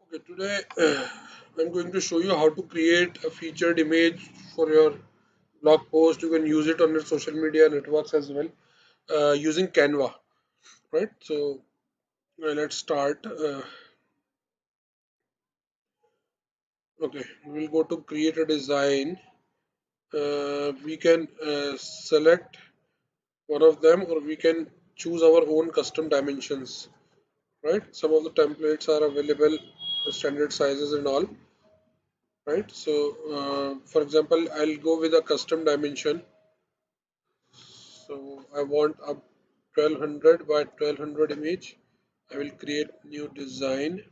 Okay, today I'm going to show you how to create a featured image for your blog post. You can use it on your social media networks as well using Canva, right? So let's start. Okay, we'll go to create a design. We can select one of them, or we can choose our own custom dimensions, right? Some of the templates are available, standard sizes and all, right? So for example, I'll go with a custom dimension. So I want a 1200 by 1200 image. I will create new design.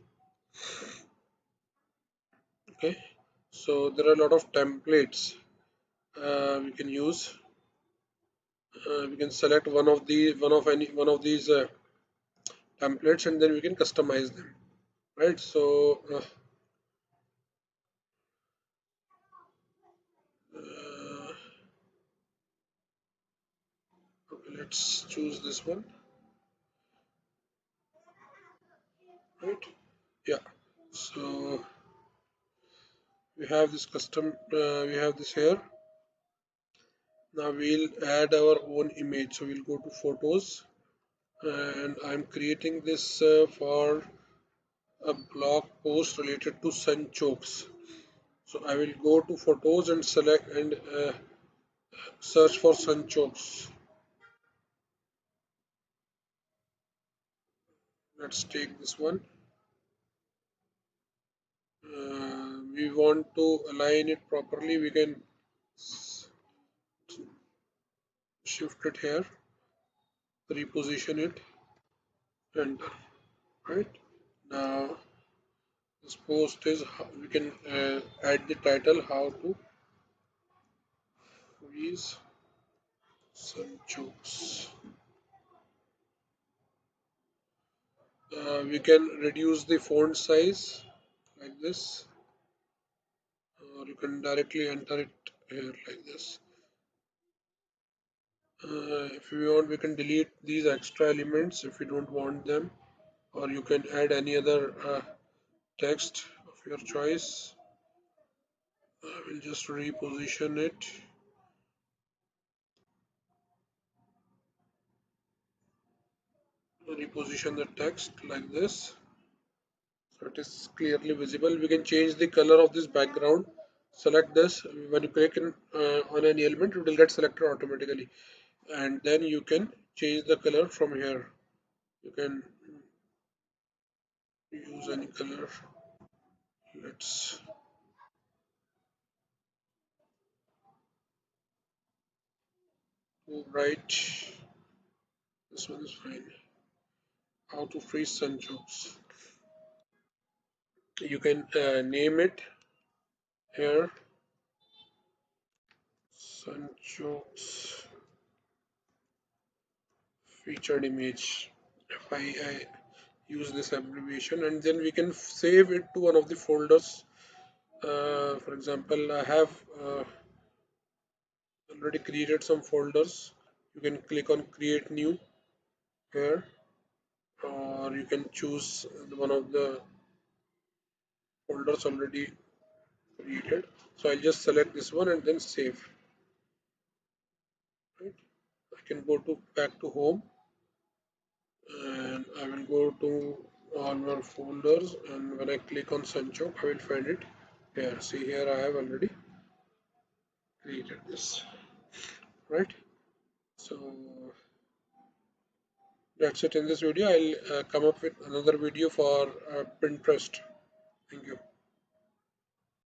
Okay, so there are a lot of templates we can use. We can select one of these templates, and then we can customize them, right? So okay, let's choose this one, right? Yeah. So we have this custom. We have this here. Now we'll add our own image. So we'll go to photos, and I'm creating this for a blog post related to sun chokes. So I will go to photos and select and search for sun chokes. Let's take this one. We want to align it properly. We can shift it here, reposition it, enter. Right now, this post is we can add the title how to freeze sun chokes. We can reduce the font size like this, or you can directly enter it here like this. If we want, we can delete these extra elements if we don't want them, or you can add any other text of your choice. I will just reposition it, reposition the text like this so it is clearly visible. We can change the color of this background. Select this. When you click on any element, it will get selected automatically, and then you can change the color from here. You can use any color. Let's go right. This one is fine. How to freeze sun chokes. You can name it here. Sun chokes featured image. If I use this abbreviation, and then we can save it to one of the folders. For example, I have already created some folders. You can click on create new here, or you can choose one of the folders already created. So I'll just select this one and then save. Right? I can go to back to home, and I will go to all my folders, and when I click on Sancho, I will find it here. See here, I have already created this, right? So that's it in this video. I'll come up with another video for Pinterest. Thank you.